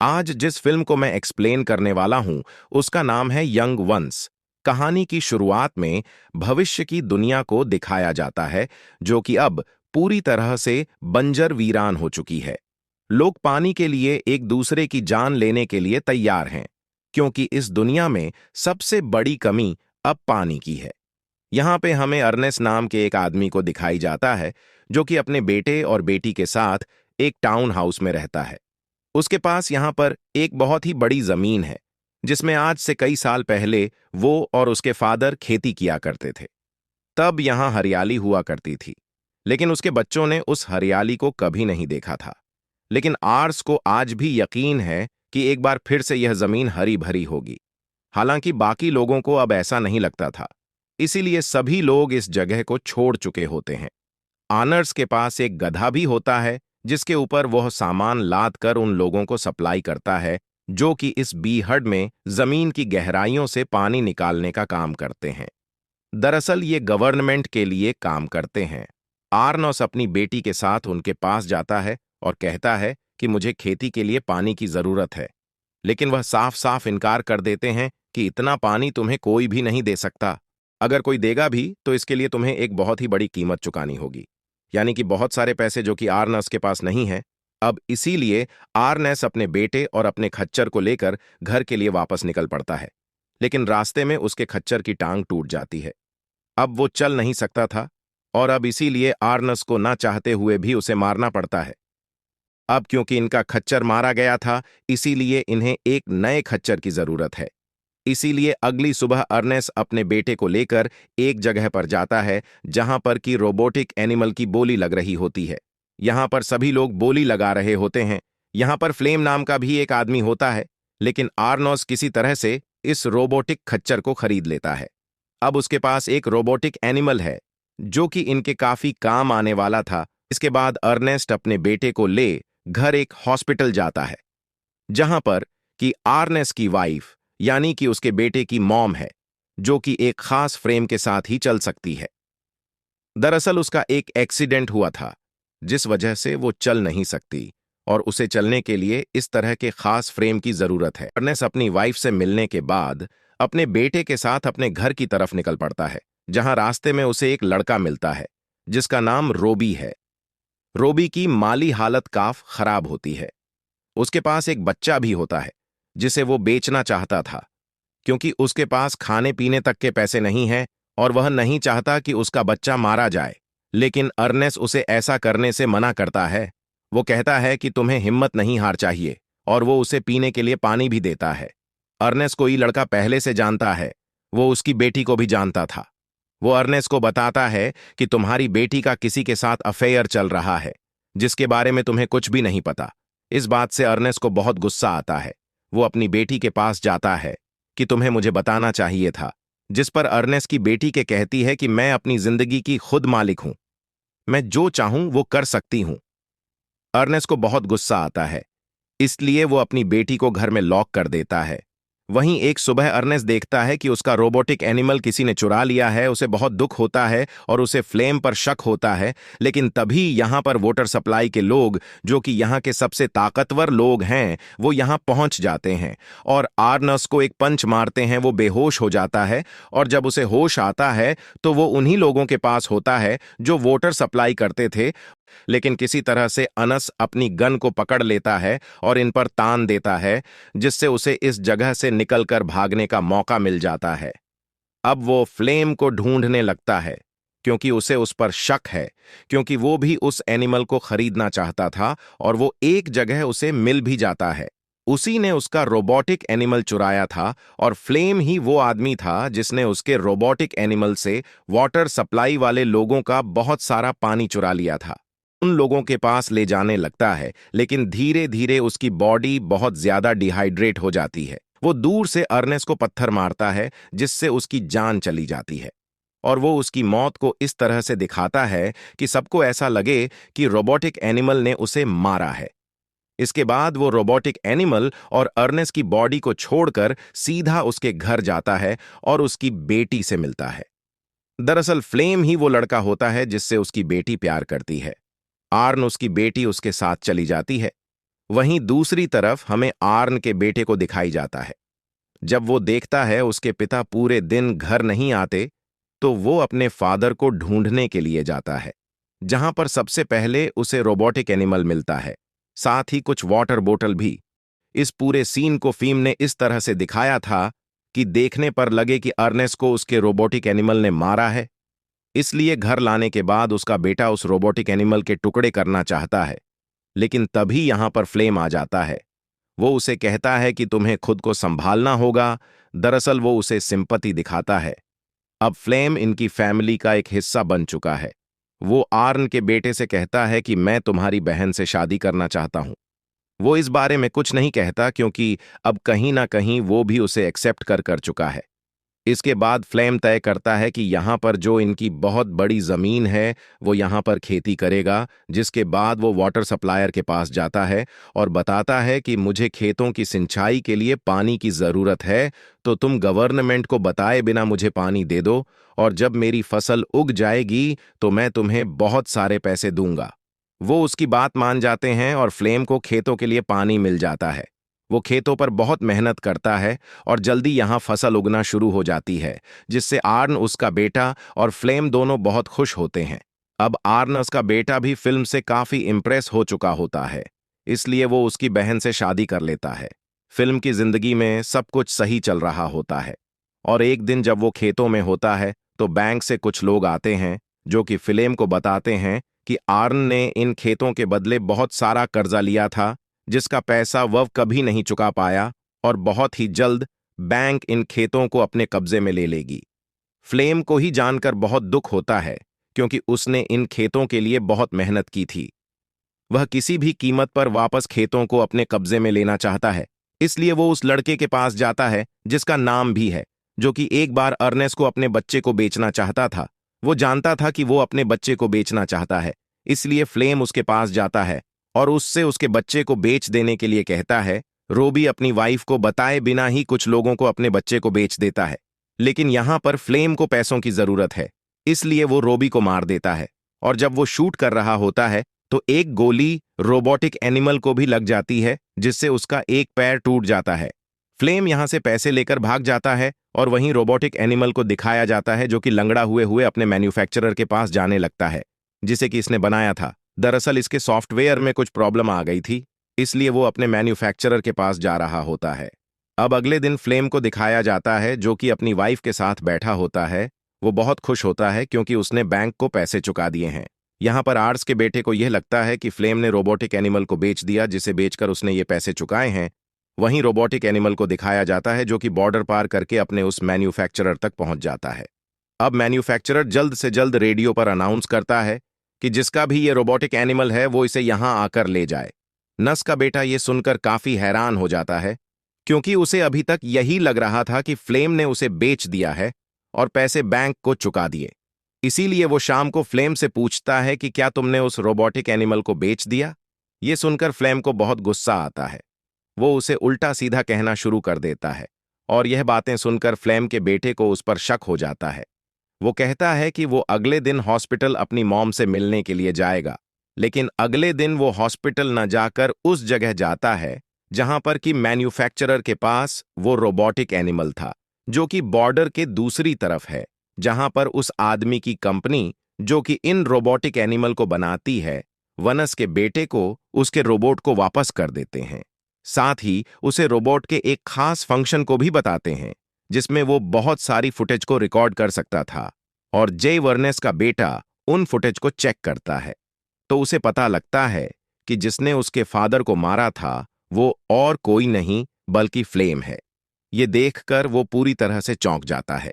आज जिस फिल्म को मैं एक्सप्लेन करने वाला हूं, उसका नाम है यंग वंस। कहानी की शुरुआत में भविष्य की दुनिया को दिखाया जाता है, जो कि अब पूरी तरह से बंजर वीरान हो चुकी है। लोग पानी के लिए एक दूसरे की जान लेने के लिए तैयार हैं, क्योंकि इस दुनिया में सबसे बड़ी कमी अब पानी की है। यहाँ पे हमें अर्नेस्ट नाम के एक आदमी को दिखाई जाता है, जो कि अपने बेटे और बेटी के साथ एक टाउन हाउस में रहता है। उसके पास यहाँ पर एक बहुत ही बड़ी जमीन है, जिसमें आज से कई साल पहले वो और उसके फादर खेती किया करते थे। तब यहाँ हरियाली हुआ करती थी, लेकिन उसके बच्चों ने उस हरियाली को कभी नहीं देखा था। लेकिन आर्स को आज भी यकीन है कि एक बार फिर से यह जमीन हरी भरी होगी। हालांकि बाकी लोगों को अब ऐसा नहीं लगता था, इसीलिए सभी लोग इस जगह को छोड़ चुके होते हैं। आनर्स के पास एक गधा भी होता है, जिसके ऊपर वह सामान लाद कर उन लोगों को सप्लाई करता है, जो कि इस बीहड़ में जमीन की गहराइयों से पानी निकालने का काम करते हैं। दरअसल ये गवर्नमेंट के लिए काम करते हैं। आर्नोस अपनी बेटी के साथ उनके पास जाता है और कहता है कि मुझे खेती के लिए पानी की जरूरत है, लेकिन वह साफ साफ इनकार कर देते हैं कि इतना पानी तुम्हें कोई भी नहीं दे सकता। अगर कोई देगा भी तो इसके लिए तुम्हें एक बहुत ही बड़ी कीमत चुकानी होगी, यानी कि बहुत सारे पैसे, जो कि आर्नस के पास नहीं है। अब इसीलिए आर्नेस अपने बेटे और अपने खच्चर को लेकर घर के लिए वापस निकल पड़ता है, लेकिन रास्ते में उसके खच्चर की टांग टूट जाती है। अब वो चल नहीं सकता था, और अब इसीलिए आर्नस को ना चाहते हुए भी उसे मारना पड़ता है। अब क्योंकि इनका खच्चर मारा गया था, इसीलिए इन्हें एक नए खच्चर की जरूरत है। इसीलिए अगली सुबह अर्नेस अपने बेटे को लेकर एक जगह पर जाता है, जहां पर कि रोबोटिक एनिमल की बोली लग रही होती है। यहां पर सभी लोग बोली लगा रहे होते हैं। यहां पर फ्लेम नाम का भी एक आदमी होता है, लेकिन आर्नोस किसी तरह से इस रोबोटिक खच्चर को खरीद लेता है। अब उसके पास एक रोबोटिक एनिमल है, जो कि इनके काफी काम आने वाला था। इसके बाद अर्नेस्ट अपने बेटे को ले घर एक हॉस्पिटल जाता है, जहां पर कि आर्नेस की वाइफ, यानी कि उसके बेटे की मॉम है, जो कि एक खास फ्रेम के साथ ही चल सकती है। दरअसल उसका एक एक्सीडेंट हुआ था, जिस वजह से वो चल नहीं सकती, और उसे चलने के लिए इस तरह के खास फ्रेम की जरूरत है। अर्नेस अपनी वाइफ से मिलने के बाद अपने बेटे के साथ अपने घर की तरफ निकल पड़ता है, जहां रास्ते में उसे एक लड़का मिलता है, जिसका नाम रोबी है। रोबी की माली हालत काफ खराब होती है। उसके पास एक बच्चा भी होता है, जिसे वो बेचना चाहता था, क्योंकि उसके पास खाने पीने तक के पैसे नहीं हैं, और वह नहीं चाहता कि उसका बच्चा मारा जाए। लेकिन अर्नेस उसे ऐसा करने से मना करता है। वो कहता है कि तुम्हें हिम्मत नहीं हार चाहिए, और वो उसे पीने के लिए पानी भी देता है। अर्नेस को ये लड़का पहले से जानता है, वो उसकी बेटी को भी जानता था। वो अर्नेस को बताता है कि तुम्हारी बेटी का किसी के साथ अफेयर चल रहा है, जिसके बारे में तुम्हें कुछ भी नहीं पता। इस बात से अर्नेस को बहुत गुस्सा आता है। वो अपनी बेटी के पास जाता है कि तुम्हें मुझे बताना चाहिए था, जिस पर अर्नेस की बेटी के कहती है कि मैं अपनी जिंदगी की खुद मालिक हूं, मैं जो चाहूं वो कर सकती हूं। अर्नेस को बहुत गुस्सा आता है, इसलिए वो अपनी बेटी को घर में लॉक कर देता है। वहीं एक सुबह अर्नेस देखता है कि उसका रोबोटिक एनिमल किसी ने चुरा लिया है। उसे बहुत दुख होता है और उसे फ्लेम पर शक होता है। लेकिन तभी यहां पर वाटर सप्लाई के लोग, जो कि यहां के सबसे ताकतवर लोग हैं, वो यहां पहुंच जाते हैं और आर्नस को एक पंच मारते हैं। वो बेहोश हो जाता है, और जब उसे होश आता है तो वो उन्हीं लोगों के पास होता है जो वाटर सप्लाई करते थे। लेकिन किसी तरह से अनस अपनी गन को पकड़ लेता है और इन पर तान देता है, जिससे उसे इस जगह से निकलकर भागने का मौका मिल जाता है। अब वो फ्लेम को ढूंढने लगता है, क्योंकि उसे उस पर शक है, क्योंकि वो भी उस एनिमल को खरीदना चाहता था, और वो एक जगह उसे मिल भी जाता है। उसी ने उसका रोबोटिक एनिमल चुराया था, और फ्लेम ही वो आदमी था जिसने उसके रोबोटिक एनिमल से वाटर सप्लाई वाले लोगों का बहुत सारा पानी चुरा लिया था। उन लोगों के पास ले जाने लगता है, लेकिन धीरे धीरे उसकी बॉडी बहुत ज्यादा डिहाइड्रेट हो जाती है। वो दूर से अर्नेस को पत्थर मारता है, जिससे उसकी जान चली जाती है, और वो उसकी मौत को इस तरह से दिखाता है कि सबको ऐसा लगे कि रोबोटिक एनिमल ने उसे मारा है। इसके बाद वो रोबोटिक एनिमल और अर्नेस की बॉडी को छोड़कर सीधा उसके घर जाता है और उसकी बेटी से मिलता है। दरअसल फ्लेम ही वो लड़का होता है जिससे उसकी बेटी प्यार करती है। आर्न उसकी बेटी उसके साथ चली जाती है। वहीं दूसरी तरफ हमें आर्न के बेटे को दिखाई जाता है। जब वो देखता है उसके पिता पूरे दिन घर नहीं आते, तो वो अपने फादर को ढूंढने के लिए जाता है, जहां पर सबसे पहले उसे रोबोटिक एनिमल मिलता है, साथ ही कुछ वाटर बोतल भी। इस पूरे सीन को फिल्म ने इस तरह से दिखाया था कि देखने पर लगे कि अर्नेस्ट को उसके रोबोटिक एनिमल ने मारा है। इसलिए घर लाने के बाद उसका बेटा उस रोबोटिक एनिमल के टुकड़े करना चाहता है, लेकिन तभी यहां पर फ्लेम आ जाता है। वो उसे कहता है कि तुम्हें खुद को संभालना होगा। दरअसल वो उसे सिंपैथी दिखाता है। अब फ्लेम इनकी फैमिली का एक हिस्सा बन चुका है। वो आर्न के बेटे से कहता है कि मैं तुम्हारी बहन से शादी करना चाहता हूं। वो इस बारे में कुछ नहीं कहता क्योंकि अब कहीं ना कहीं वो भी उसे एक्सेप्ट कर चुका है। इसके बाद फ्लेम तय करता है कि यहाँ पर जो इनकी बहुत बड़ी जमीन है वो यहाँ पर खेती करेगा, जिसके बाद वो वाटर सप्लायर के पास जाता है और बताता है कि मुझे खेतों की सिंचाई के लिए पानी की ज़रूरत है, तो तुम गवर्नमेंट को बताए बिना मुझे पानी दे दो, और जब मेरी फसल उग जाएगी तो मैं तुम्हें बहुत सारे पैसे दूंगा। वो उसकी बात मान जाते हैं और फ्लेम को खेतों के लिए पानी मिल जाता है। वो खेतों पर बहुत मेहनत करता है और जल्दी यहाँ फसल उगना शुरू हो जाती है, जिससे आर्न, उसका बेटा और फ्लेम दोनों बहुत खुश होते हैं। अब आर्न, उसका बेटा भी फिल्म से काफी इम्प्रेस हो चुका होता है, इसलिए वो उसकी बहन से शादी कर लेता है। फिल्म की जिंदगी में सब कुछ सही चल रहा होता है, और एक दिन जब वो खेतों में होता है तो बैंक से कुछ लोग आते हैं जो कि फ्लेम को बताते हैं कि आर्न ने इन खेतों के बदले बहुत सारा कर्जा लिया था, जिसका पैसा वह कभी नहीं चुका पाया, और बहुत ही जल्द बैंक इन खेतों को अपने कब्जे में ले लेगी। फ्लेम को ही जानकर बहुत दुख होता है क्योंकि उसने इन खेतों के लिए बहुत मेहनत की थी। वह किसी भी कीमत पर वापस खेतों को अपने कब्जे में लेना चाहता है, इसलिए वो उस लड़के के पास जाता है जिसका नाम भी है, जो कि एक बार अर्नेस्ट को अपने बच्चे को बेचना चाहता था। वो जानता था कि वो अपने बच्चे को बेचना चाहता है, इसलिए फ्लेम उसके पास जाता है और उससे उसके बच्चे को बेच देने के लिए कहता है। रोबी अपनी वाइफ को बताए बिना ही कुछ लोगों को अपने बच्चे को बेच देता है, लेकिन यहां पर फ्लेम को पैसों की जरूरत है, इसलिए वो रोबी को मार देता है। और जब वो शूट कर रहा होता है तो एक गोली रोबोटिक एनिमल को भी लग जाती है, जिससे उसका एक पैर टूट जाता है। फ्लेम यहां से पैसे लेकर भाग जाता है और वहीं रोबोटिक एनिमल को दिखाया जाता है, जो कि लंगड़ा हुए हुए अपने मैन्युफैक्चरर के पास जाने लगता है, जिसे कि इसने बनाया था। दरअसल इसके सॉफ्टवेयर में कुछ प्रॉब्लम आ गई थी, इसलिए वो अपने मैन्युफैक्चरर के पास जा रहा होता है। अब अगले दिन फ्लेम को दिखाया जाता है, जो कि अपनी वाइफ के साथ बैठा होता है। वो बहुत खुश होता है क्योंकि उसने बैंक को पैसे चुका दिए हैं। यहाँ पर आर्ट्स के बेटे को यह लगता है कि फ्लेम ने रोबोटिक एनिमल को बेच दिया, जिसे बेचकर उसने ये पैसे चुकाए हैं। वहीं रोबोटिक एनिमल को दिखाया जाता है, जो कि बॉर्डर पार करके अपने उस मैन्युफैक्चरर तक पहुंच जाता है। अब मैन्युफैक्चरर जल्द से जल्द रेडियो पर अनाउंस करता है कि जिसका भी ये रोबोटिक एनिमल है वो इसे यहां आकर ले जाए। नस का बेटा ये सुनकर काफी हैरान हो जाता है, क्योंकि उसे अभी तक यही लग रहा था कि फ्लेम ने उसे बेच दिया है और पैसे बैंक को चुका दिए। इसीलिए वो शाम को फ्लेम से पूछता है कि क्या तुमने उस रोबोटिक एनिमल को बेच दिया। ये सुनकर फ्लेम को बहुत गुस्सा आता है। वो उसे उल्टा सीधा कहना शुरू कर देता है, और यह बातें सुनकर फ्लेम के बेटे को उस पर शक हो जाता है। वो कहता है कि वो अगले दिन हॉस्पिटल अपनी मॉम से मिलने के लिए जाएगा, लेकिन अगले दिन वो हॉस्पिटल न जाकर उस जगह जाता है जहां पर कि मैन्युफैक्चरर के पास वो रोबोटिक एनिमल था, जो कि बॉर्डर के दूसरी तरफ है, जहां पर उस आदमी की कंपनी जो कि इन रोबोटिक एनिमल को बनाती है, वनस के बेटे को उसके रोबोट को वापस कर देते हैं। साथ ही उसे रोबोट के एक खास फंक्शन को भी बताते हैं, जिसमें वो बहुत सारी फुटेज को रिकॉर्ड कर सकता था। और जे वर्नेस का बेटा उन फुटेज को चेक करता है, तो उसे पता लगता है कि जिसने उसके फादर को मारा था वो और कोई नहीं बल्कि फ्लेम है। ये देखकर वो पूरी तरह से चौंक जाता है।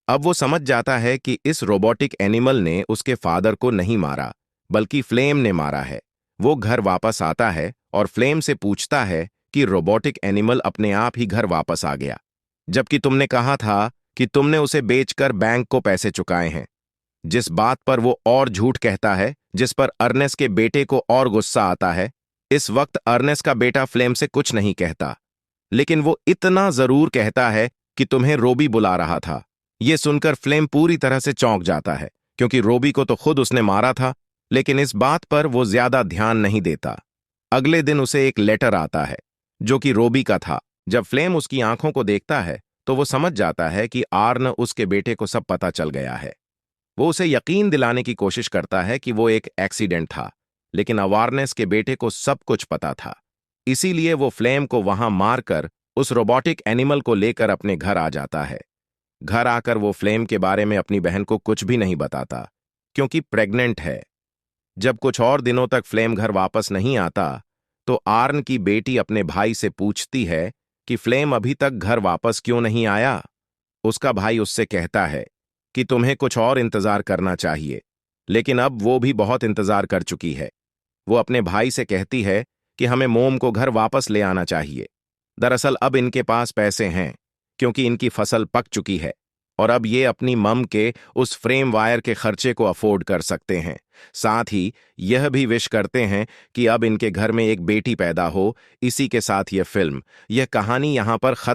अब वो समझ जाता है कि इस रोबोटिक एनिमल ने उसके फादर को नहीं मारा, बल्कि फ्लेम ने मारा है। वो घर वापस आता है और फ्लेम से पूछता है कि रोबोटिक एनिमल अपने आप ही घर वापस आ गया, जबकि तुमने कहा था कि तुमने उसे बेचकर बैंक को पैसे चुकाए हैं। जिस बात पर वो और झूठ कहता है, जिस पर अर्नेस्ट के बेटे को और गुस्सा आता है। इस वक्त अर्नेस्ट का बेटा फ्लेम से कुछ नहीं कहता, लेकिन वो इतना जरूर कहता है कि तुम्हें रोबी बुला रहा था। ये सुनकर फ्लेम पूरी तरह से चौंक जाता है, क्योंकि रोबी को तो खुद उसने मारा था, लेकिन इस बात पर वो ज्यादा ध्यान नहीं देता। अगले दिन उसे एक लेटर आता है जो कि रोबी का था। जब फ्लेम उसकी आंखों को देखता है तो वो समझ जाता है कि आर्न उसके बेटे को सब पता चल गया है। वो उसे यकीन दिलाने की कोशिश करता है कि वो एक एक्सीडेंट था, लेकिन अवारनेस के बेटे को सब कुछ पता था। इसीलिए वो फ्लेम को वहां मारकर उस रोबोटिक एनिमल को लेकर अपने घर आ जाता है। घर आकर वो फ्लेम के बारे में अपनी बहन को कुछ भी नहीं बताता, क्योंकि प्रेग्नेंट है। जब कुछ और दिनों तक फ्लेम घर वापस नहीं आता, तो आर्न की बेटी अपने भाई से पूछती है कि फ्लेम अभी तक घर वापस क्यों नहीं आया। उसका भाई उससे कहता है कि तुम्हें कुछ और इंतजार करना चाहिए, लेकिन अब वो भी बहुत इंतजार कर चुकी है। वो अपने भाई से कहती है कि हमें मोम को घर वापस ले आना चाहिए। दरअसल अब इनके पास पैसे हैं, क्योंकि इनकी फसल पक चुकी है और अब ये अपनी मम के उस फ्रेम वायर के खर्चे को अफोर्ड कर सकते हैं। साथ ही यह भी विश करते हैं कि अब इनके घर में एक बेटी पैदा हो। इसी के साथ यह फिल्म, यह कहानी यहां पर खत्म